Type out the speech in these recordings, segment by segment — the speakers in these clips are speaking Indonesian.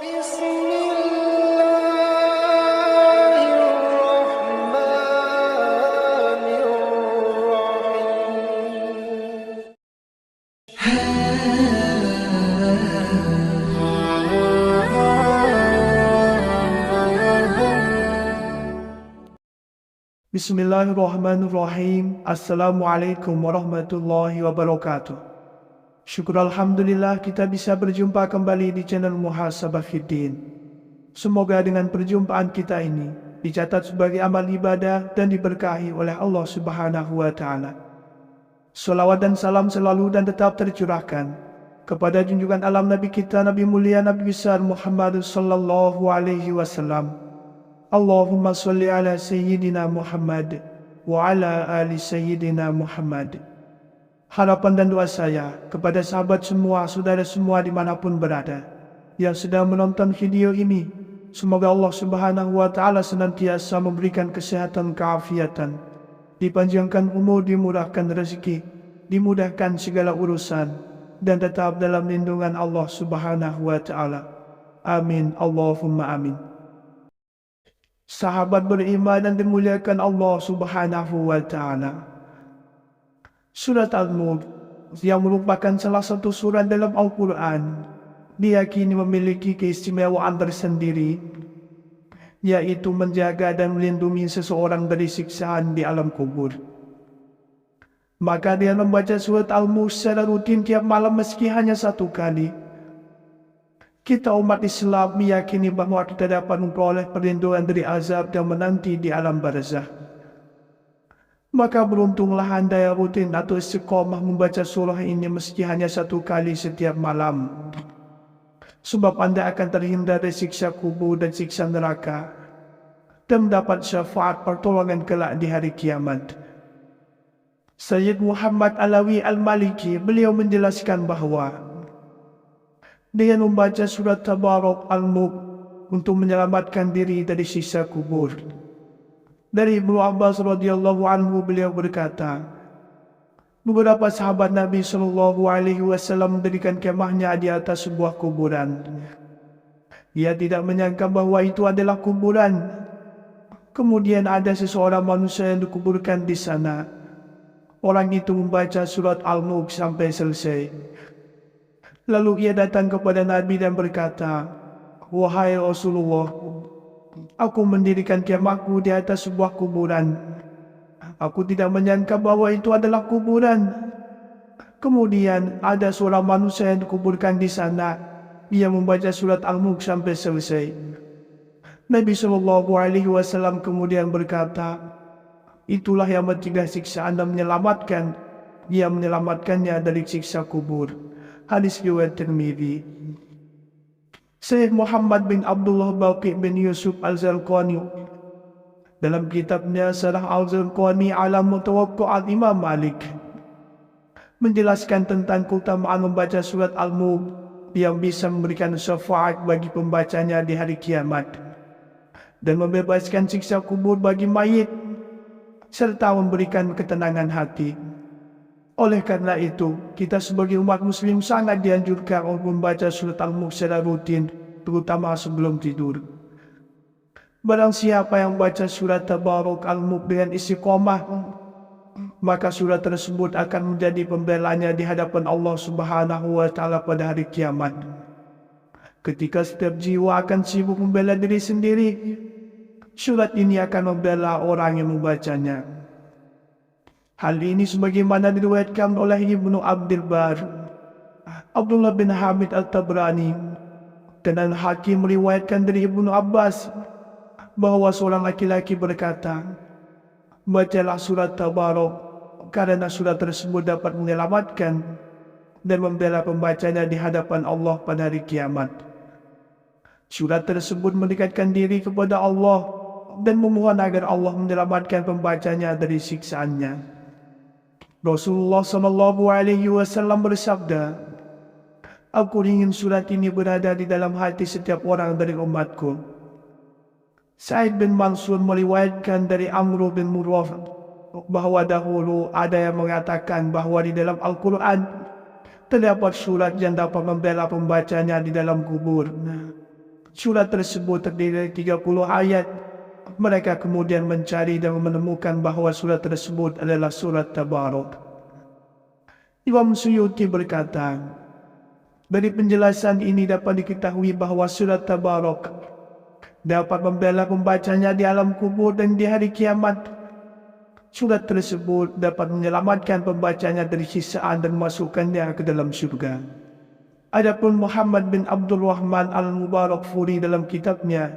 بسم الله الرحمن الرحيم. Bismillahirrahmanirrahim. Assalamualaikum warahmatullahi wabarakatuh. Syukur Alhamdulillah kita bisa berjumpa kembali di channel Muhasabah Fiddin. Semoga dengan perjumpaan kita ini dicatat sebagai amal ibadah dan diberkahi oleh Allah Subhanahu wa Ta'ala. Salawat dan salam selalu dan tetap tercurahkan kepada junjungan alam Nabi kita, Nabi mulia, Nabi besar Muhammad sallallahu alaihi wasallam. Allahumma salli ala Sayyidina Muhammad wa ala ali Sayyidina Muhammad. Harapan dan doa saya kepada sahabat semua, saudara semua dimanapun berada yang sedang menonton video ini, semoga Allah Subhanahu wa Ta'ala senantiasa memberikan kesehatan, keafiatan, dipanjangkan umur, dimurahkan rezeki, dimudahkan segala urusan, dan tetap dalam lindungan Allah Subhanahu wa Ta'ala. Amin, Allahumma amin. Sahabat beriman dan dimuliakan Allah Subhanahu wa Ta'ala, Surat Al-Mulk yang merupakan salah satu surat dalam Al-Quran diyakini memiliki keistimewaan tersendiri, yaitu menjaga dan melindungi seseorang dari siksaan di alam kubur. Maka dia membaca surat Al-Mulk secara rutin tiap malam meski hanya satu kali. Kita umat Islam meyakini bahwa kita dapat memperoleh perlindungan dari azab yang menanti di alam barzakh. Maka beruntunglah Anda yang rutin atau istiqomah membaca surah ini meski hanya satu kali setiap malam. Sebab Anda akan terhindar dari siksa kubur dan siksa neraka, dan mendapat syafaat pertolongan kelak di hari kiamat. Sayyid Muhammad Alawi Al-Maliki, beliau menjelaskan bahwa dengan membaca surat Tabarak Al-Mulk untuk menyelamatkan diri dari siksa kubur. Dari Ibnu Abbas radhiyallahu anhu, beliau berkata, beberapa sahabat Nabi sallallahu alaihi wasallam mendirikan kemahnya di atas sebuah kuburan. Ia tidak menyangka bahwa itu adalah kuburan. Kemudian ada seseorang manusia yang dikuburkan di sana. Orang itu membaca surat Al-Mulk sampai selesai. Lalu ia datang kepada Nabi dan berkata, "Wahai Rasulullah, aku mendirikan kemahku di atas sebuah kuburan. Aku tidak menyangka bahwa itu adalah kuburan. Kemudian ada seorang manusia yang dikuburkan di sana. Dia membaca surat Al-Mulk sampai selesai." Nabi SAW kemudian berkata, "Itulah yang mencegah siksaan dan menyelamatkan. Dia menyelamatkannya dari siksa kubur." Hadis riwayat Tirmidzi. Syekh Muhammad bin Abdullah Baqi bin Yusuf Al-Zarqani dalam kitabnya Syarah Al-Zarqani ala Mutawaqqi'at Imam Malik menjelaskan tentang keutamaan membaca surat Al-Mulk yang bisa memberikan syafaat bagi pembacanya di hari kiamat dan membebaskan siksa kubur bagi mayit serta memberikan ketenangan hati. Oleh karena itu, kita sebagai umat muslim sangat dianjurkan untuk membaca surat Al-Mulk secara rutin, terutama sebelum tidur. Barang siapa yang baca surat Tabarak Al-Mulk dengan istiqomah, maka surat tersebut akan menjadi pembelanya di hadapan Allah Subhanahu wa Ta'ala pada hari kiamat. Ketika setiap jiwa akan sibuk membela diri sendiri, surat ini akan membela orang yang membacanya. Hal ini sebagaimana diriwayatkan oleh Ibnu Abdul Bar, Abdullah bin Hamid Al-Tabrani, dan Al-Hakim meriwayatkan dari Ibnu Abbas bahwa seorang laki-laki berkata, "Bacalah surat Tabarak karena surat tersebut dapat menyelamatkan dan membela pembacanya di hadapan Allah pada hari kiamat." Surat tersebut mendekatkan diri kepada Allah dan memohon agar Allah menyelamatkan pembacanya dari siksaannya. Rasulullah SAW bersabda, "Aku ingin surat ini berada di dalam hati setiap orang dari umatku." Sa'id bin Mansur meriwayatkan dari Amr bin Murrah bahwa dahulu ada yang mengatakan bahwa di dalam Al-Quran terdapat surat yang dapat membela pembacanya di dalam kubur. Surat tersebut terdiri dari 30 ayat. Mereka kemudian mencari dan menemukan bahawa surat tersebut adalah surat Tabarak. Imam Suyuti berkata, dari penjelasan ini dapat diketahui bahawa surat Tabarak dapat membela pembacanya di alam kubur dan di hari kiamat. Surat tersebut dapat menyelamatkan pembacanya dari siksaan dan masukkannya ke dalam syurga. Adapun Muhammad bin Abdul Rahman Al-Mubarakfuri dalam kitabnya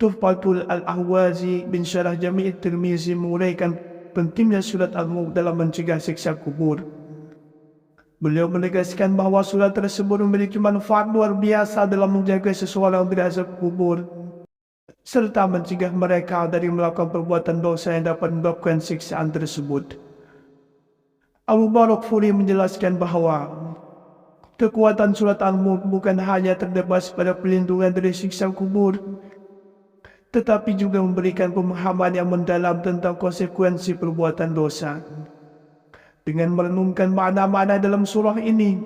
Tuhfatul Al-Ahwazi bin Syarah Jami' Tirmizi menguraikan pentingnya surat Al-Mulk dalam mencegah siksa kubur. Beliau menegaskan bahawa surat tersebut memiliki manfaat luar biasa dalam menjaga seseorang dari azab kubur, serta mencegah mereka dari melakukan perbuatan dosa yang dapat menyebabkan siksaan tersebut. Al-Mubarakfuri menjelaskan bahawa kekuatan surat Al-Mulk bukan hanya terdapat pada perlindungan dari siksa kubur, tetapi juga memberikan pemahaman yang mendalam tentang konsekuensi perbuatan dosa. Dengan merenungkan makna-makna dalam surah ini,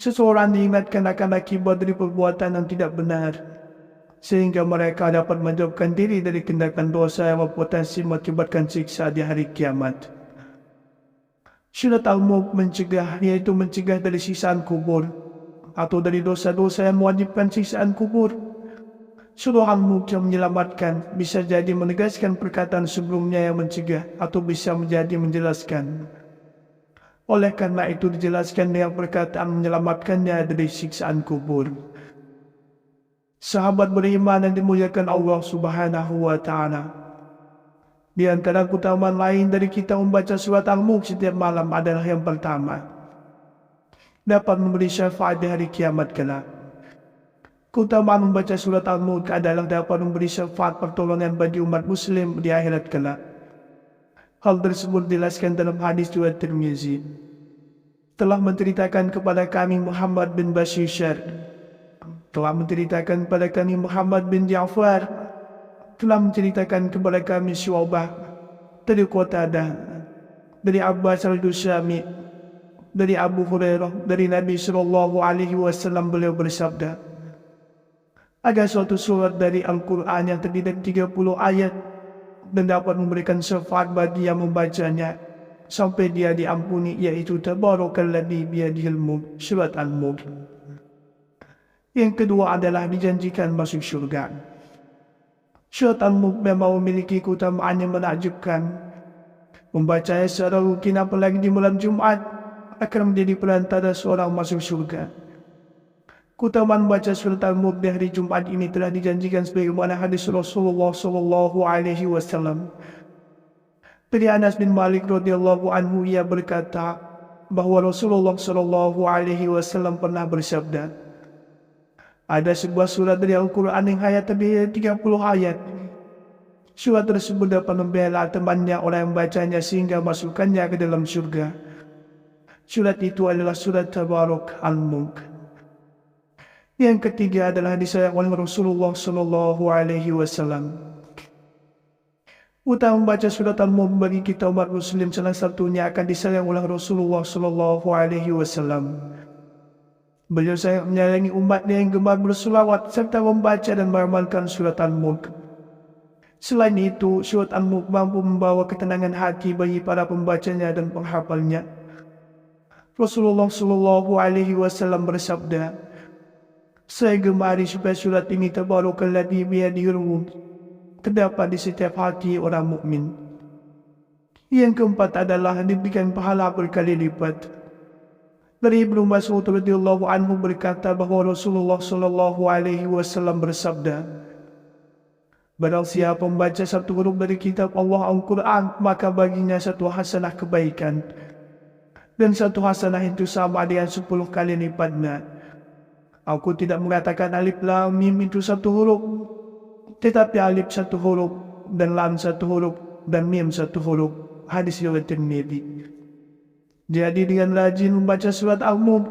seseorang diingatkan akan akibat dari perbuatan yang tidak benar, sehingga mereka dapat menjauhkan diri dari tindakan dosa yang berpotensi mengakibatkan siksa di hari kiamat. Surat Al-Mulk mencegah, yaitu mencegah dari siksaan kubur atau dari dosa-dosa yang mewajibkan siksaan kubur. Surah Al-Mulk yang menyelamatkan bisa jadi menegaskan perkataan sebelumnya yang mencegah atau bisa menjadi menjelaskan. Oleh karena itu dijelaskan dengan perkataan menyelamatkannya dari siksaan kubur. Sahabat beriman yang dimuliakan Allah Subhanahu wa Ta'ala, di antara keutamaan lain dari kita membaca surat Al-Mulk setiap malam adalah yang pertama, dapat memberi syafaat di hari kiamat kelak. Keutamaan membaca surat Al-Mulk adalah dapat memberi syafaat pertolongan bagi umat muslim di akhirat kelak. Hal tersebut dijelaskan dalam hadis riwayat Tirmizi. Telah menceritakan kepada kami Muhammad bin Bashir, telah menceritakan kepada kami Muhammad bin Ja'far, telah menceritakan kepada kami Syu'bah dari Qatadah, dari Abbas al-Dusyami, dari Abu Hurairah, dari Nabi SAW beliau bersabda, ada suatu surat dari Al-Quran yang terdiri dari 30 ayat dan dapat memberikan syafaat bagi yang membacanya sampai dia diampuni, yaitu Tabarakalladzi biyadihil mulk, surat Al-Mulk. Yang kedua adalah dijanjikan masuk syurga. Surat Al-Mulk memang memiliki keutamaan yang menakjubkan. Membacanya secara rutin apalagi di malam Jumat akan menjadi perantara seorang masuk syurga. Keutamaan membaca surat Al-Mulk di hari Jumat ini telah dijanjikan sebagaimana hadis Rasulullah SAW. Dari Anas bin Malik radhiyallahu anhu, ia berkata bahawa Rasulullah SAW pernah bersabda, ada sebuah surat dari Al-Quran yang hanya terdiri dari 30 ayat. Surat tersebut dapat membela temannya orang yang membacanya sehingga masukkannya ke dalam syurga. Surat itu adalah surat Tabarak Al-Mulk. Yang ketiga adalah disayang oleh Rasulullah SAW. Utama membaca surat Al-Mulk bagi kita umat muslim salah satunya akan disayang oleh Rasulullah SAW. Beliau sangat menyayangi umatnya yang gemar berselawat serta membaca dan beramalkan surat Al-Mulk. Selain itu, surat Al-Mulk mampu membawa ketenangan hati bagi para pembacanya dan penghafalnya. Rasulullah SAW bersabda, saya gemari supaya surat ini Tabarakalladzi biyadihil mulk terdapat di setiap hati orang mukmin. Yang keempat adalah diberikan pahala berkali lipat. Dari Ibnu Mas'ud radhiyallahu anhu berkata bahawa Rasulullah SAW bersabda, barang siapa membaca satu huruf dari kitab Allah Al-Quran, maka baginya satu hasanah kebaikan, dan satu hasanah itu sama dengan 10 kali lipatnya. Aku tidak mengatakan alif lam mim itu satu huruf, tetapi alif satu huruf, dan lam satu huruf, dan mim satu huruf. Hadis riwayat Tirmidzi. Jadi dengan rajin membaca surat Al-Mulk,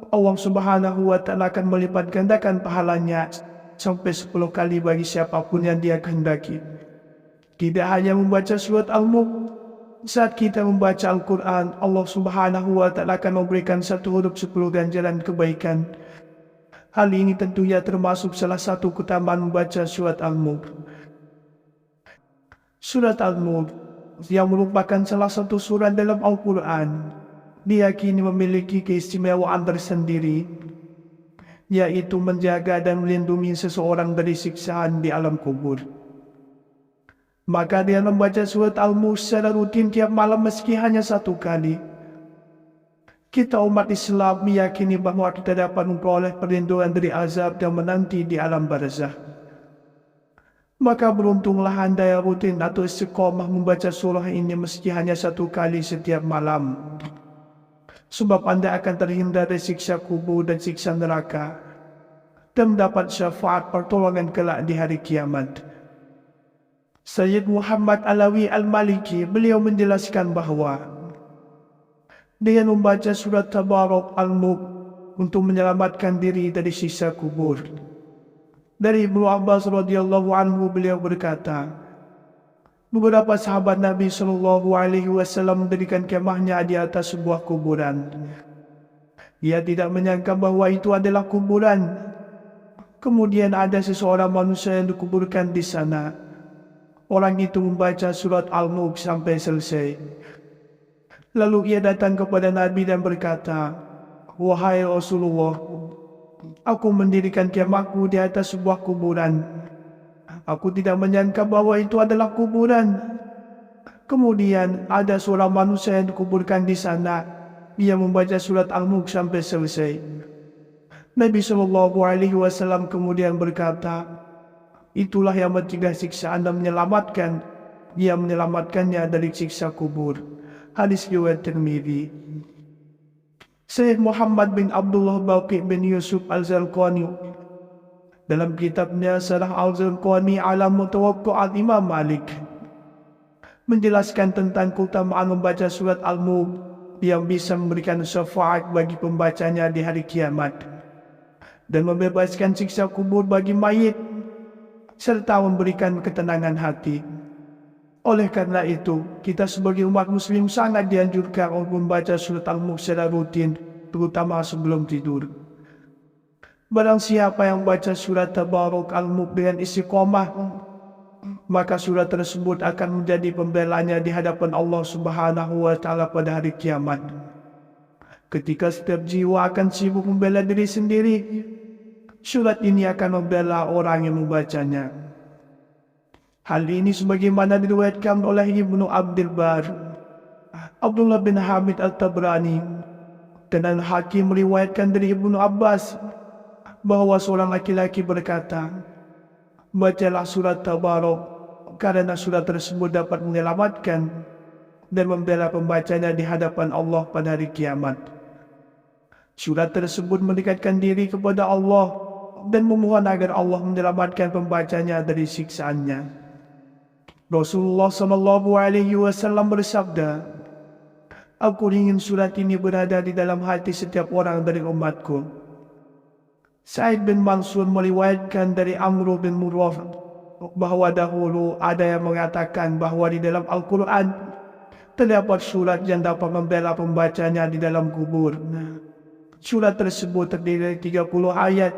Allah Subhanahu wa Ta'ala akan melipat gandakan pahalanya sampai 10 kali bagi siapapun yang dia kehendaki. Tidak hanya membaca surat Al-Mulk, saat kita membaca Al-Quran, Allah Subhanahu wa Ta'ala akan memberikan satu huruf 10 ganjaran kebaikan. Hal ini tentunya termasuk salah satu keutamaan membaca surat Al-Mulk. Surat Al-Mulk yang merupakan salah satu surat dalam Al-Quran diyakini memiliki keistimewaan tersendiri, yaitu menjaga dan melindungi seseorang dari siksaan di alam kubur. Maka dia membaca surat Al-Mulk secara rutin tiap malam meski hanya satu kali. Kita umat Islam meyakini bahwa kita dapat memperoleh perlindungan dari azab yang menanti di alam barzakh. Maka beruntunglah Anda yang rutin atau istiqomah membaca surah ini meski hanya satu kali setiap malam. Sebab Anda akan terhindar dari siksa kubur dan siksa neraka dan mendapat syafaat pertolongan kelak di hari kiamat. Sayyid Muhammad Alawi Al-Maliki beliau menjelaskan bahwa dengan membaca surat Tabarak Al-Mulk untuk menyelamatkan diri dari siksa kubur. Dari Ibnu Abbas radhiyallahu anhu beliau berkata, beberapa sahabat Nabi SAW mendirikan kemahnya di atas sebuah kuburan. Ia tidak menyangka bahwa itu adalah kuburan. Kemudian ada seseorang manusia yang dikuburkan di sana. Orang itu membaca surat Al-Mulk sampai selesai. Lalu ia datang kepada Nabi dan berkata, "Wahai Rasulullah, aku mendirikan kemahku di atas sebuah kuburan. Aku tidak menyangka bahwa itu adalah kuburan. Kemudian ada seorang manusia yang dikuburkan di sana. Ia membaca surat Al-Mulk sampai selesai." Nabi SAW kemudian berkata, "Itulah yang mencegah siksaan dan menyelamatkan. Ia menyelamatkannya dari siksa kubur." Hadis riwayat Tirmidzi. Syekh Muhammad bin Abdullah Baqi bin Yusuf Al-Zarqani dalam kitabnya Syarah Al-Zarqani ala Mutawaqqi'at Imam Malik menjelaskan tentang keutamaan membaca surat Al-Mulk yang bisa memberikan syafaat bagi pembacanya di hari kiamat dan membebaskan siksa kubur bagi mayit serta memberikan ketenangan hati. Oleh karena itu, kita sebagai umat muslim sangat dianjurkan untuk membaca surat Al-Mulk secara rutin, terutama sebelum tidur. Barang siapa yang membaca surat Tabarak Al-Mulk dengan istiqomah, maka surat tersebut akan menjadi pembelanya di hadapan Allah Subhanahu wa Ta'ala pada hari kiamat. Ketika setiap jiwa akan sibuk membela diri sendiri, surat ini akan membela orang yang membacanya. Hal ini sebagaimana diriwayatkan oleh Ibnu Abdul Bar, Abdullah bin Hamid Al-Tabrani, dan Al-Hakim meriwayatkan dari Ibnu Abbas bahwa seorang laki-laki berkata, "Bacalah surat Tabarak karena surat tersebut dapat menyelamatkan dan membela pembacanya di hadapan Allah pada hari kiamat." Surat tersebut mendekatkan diri kepada Allah dan memohon agar Allah menyelamatkan pembacanya dari siksaannya. Rasulullah SAW bersabda, "Aku ingin surat ini berada di dalam hati setiap orang dari umatku." Sa'id bin Mansur meriwayatkan dari Amr bin Murrah bahwa dahulu ada yang mengatakan bahwa di dalam Al-Quran terdapat surat yang dapat membela pembacanya di dalam kubur. Surat tersebut terdiri dari 30 ayat.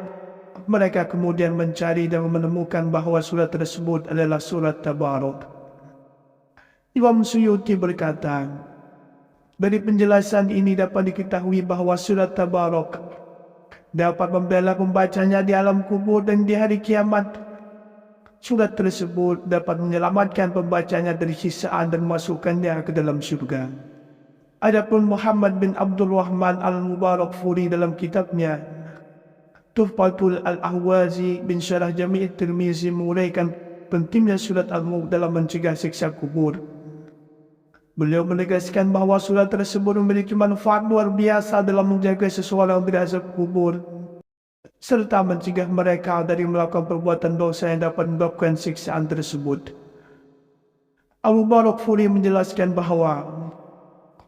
Mereka kemudian mencari dan menemukan bahwa surat tersebut adalah surat Tabarak. Imam Suyuti berkata, dari penjelasan ini dapat diketahui bahwa surat Tabarak dapat membela pembacanya di alam kubur dan di hari kiamat. Surat tersebut dapat menyelamatkan pembacanya dari siksaan dan masukkannya ke dalam surga. Adapun Muhammad bin Abdul Rahman Al-Mubarakfuri dalam kitabnya Tuhfatul Al-Ahwazi bin Syarah Jami' Tirmizi menguraikan pentingnya surat Al-Mulk dalam mencegah siksa kubur. Beliau menegaskan bahwa surat tersebut memiliki manfaat luar biasa dalam menjaga seseorang dari azab kubur, serta mencegah mereka dari melakukan perbuatan dosa yang dapat menyebabkan siksaan tersebut. Al-Mubarakfuri menjelaskan bahwa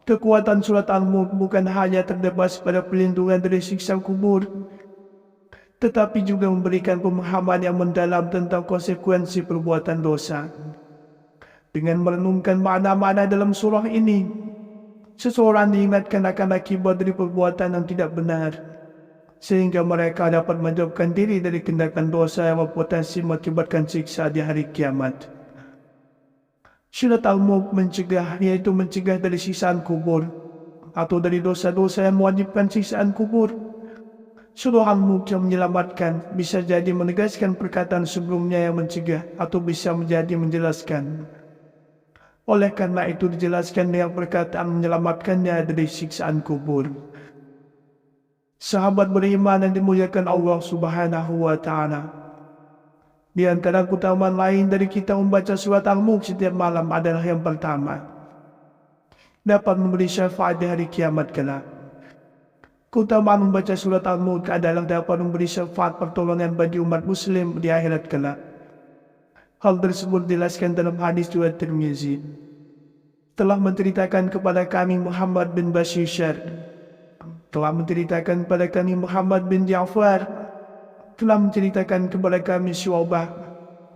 kekuatan surat Al-Mulk bukan hanya terdapat pada perlindungan dari siksa kubur, tetapi juga memberikan pemahaman yang mendalam tentang konsekuensi perbuatan dosa. Dengan merenungkan makna-makna dalam surah ini, seseorang diingatkan akan akibat dari perbuatan yang tidak benar, sehingga mereka dapat menjauhkan diri dari tindakan dosa yang berpotensi mengakibatkan siksa di hari kiamat. Surat Al-Mulk mencegah, yaitu mencegah dari siksaan kubur atau dari dosa-dosa yang mewajibkan siksaan kubur. Surah Al-Mulk yang menyelamatkan bisa jadi menegaskan perkataan sebelumnya yang mencegah atau bisa menjadi menjelaskan. Oleh karena itu dijelaskan dengan perkataan menyelamatkannya dari siksaan kubur. Sahabat beriman yang dimuliakan Allah Subhanahu wa Ta'ala, di antara keutamaan lain dari kita membaca surat Al-Mulk setiap malam adalah yang pertama, dapat memberi syafaat di hari kiamat kelak. Keutamaan membaca surat Al-Mulk adalah dapat memberi syafaat pertolongan bagi umat muslim di akhirat kelak. Hal tersebut dijelaskan dalam hadis riwayat Tirmizi. Telah menceritakan kepada kami Muhammad bin Bashir, telah menceritakan kepada kami Muhammad bin Ja'far, telah menceritakan kepada kami Syu'bah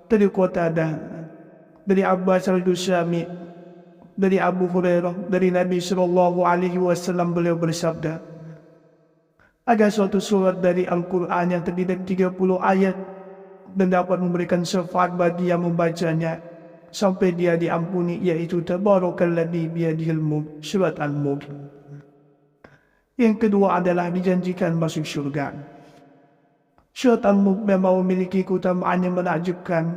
dari Qatadah, dari Abbas al-Dusyami, dari Abu Hurairah, dari Nabi SAW beliau bersabda, ada suatu surat dari Al-Quran yang terdiri dari 30 ayat dan dapat memberikan syafaat bagi yang membacanya sampai dia diampuni, yaitu Tabarakalladzi biyadihil mulk, surat Al-Mulk. Yang kedua adalah dijanjikan masuk syurga. Surat Al-Mulk memang memiliki keutamaan yang menakjubkan.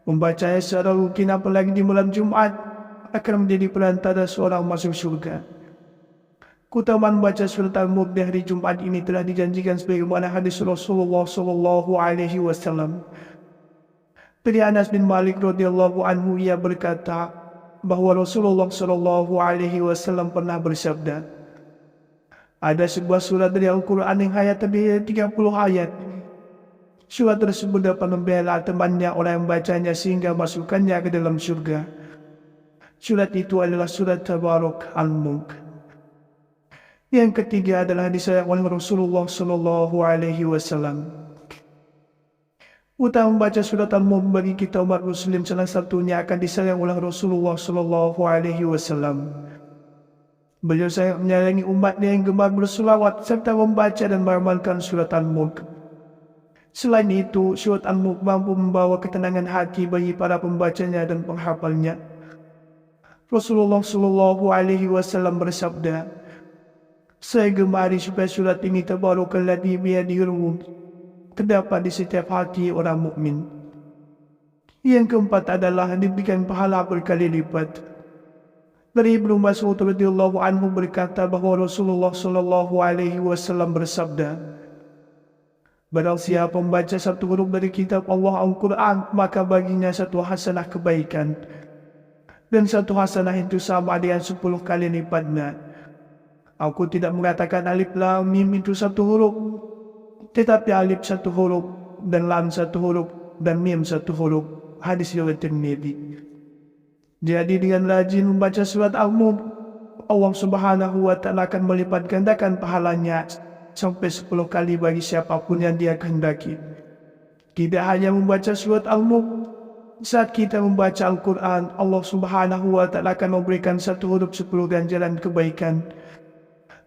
Membacanya secara rutin apalagi di malam Jumat akan menjadi perantara seorang masuk syurga. Keutamaan membaca surat Al-Mulk di hari Jumat ini telah dijanjikan sebagaimana hadis Rasulullah SAW. Dari Anas bin Malik radhiyallahu anhu, ia berkata bahwa Rasulullah SAW pernah bersabda, ada sebuah surat dari Al-Quran yang hanya terdiri dari 30 ayat. Surat tersebut dapat membela temannya orang yang membacanya sehingga masukkannya ke dalam surga. Surat itu adalah surat Tabarak Al-Mulk. Yang ketiga adalah disayang oleh Rasulullah SAW. Utama membaca surat Al-Mulk bagi kita umat muslim salah satunya akan disayang oleh Rasulullah SAW. Beliau sangat menyayangi umatnya yang gemar berselawat serta membaca dan beramalkan surat Al-Mulk. Selain itu, surat Al-Mulk mampu membawa ketenangan hati bagi para pembacanya dan penghafalnya. Rasulullah SAW bersabda, saya gemari supaya surat ini Tabarakalladzi biyadihil mulk terdapat di setiap hati orang mukmin. Yang keempat adalah diberikan pahala berkali lipat. Dari Ibnu Mas'ud radhiyallahu anhu berkata bahwa Rasulullah SAW bersabda, barang siapa membaca satu huruf dari kitab Allah Al-Quran, maka baginya satu hasanah kebaikan, dan satu hasanah itu sama dengan 10 kali lipatnya. Aku tidak mengatakan alif lam mim itu satu huruf, tetapi alif satu huruf, dan lam satu huruf, dan mim satu huruf. Hadis riwayat Tirmidzi. Jadi dengan rajin membaca surat Al-Mulk, Allah Subhanahu wa Ta'ala akan melipat gandakan pahalanya sampai 10 kali bagi siapapun yang dia kehendaki. Tidak hanya membaca surat Al-Mulk, saat kita membaca Al-Quran, Allah Subhanahu wa Ta'ala akan memberikan satu huruf 10 ganjaran kebaikan.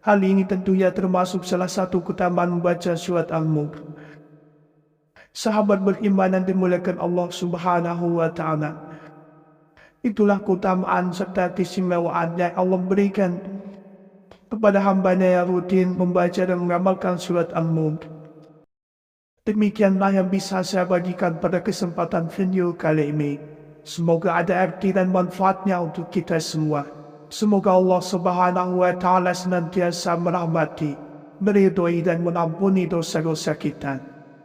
Hal ini tentunya termasuk salah satu keutamaan membaca surat Al-Mulk. Sahabat beriman yang dimuliakan Allah Subhanahu wa Ta'ala, itulah keutamaan serta keistimewaan yang Allah berikan kepada hamba-Nya yang rutin membaca dan mengamalkan surat Al-Mulk. Demikianlah yang bisa saya bagikan pada kesempatan video kali ini. Semoga ada arti dan manfaatnya untuk kita semua. Semoga Allah Subhanahu wa Ta'ala senantiasa merahmati, meridhoi dan mengampuni dosa-dosa kita.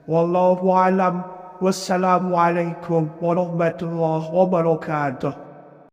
Wallahu a'lam. Wassalamualaikum warahmatullahi wabarakatuh.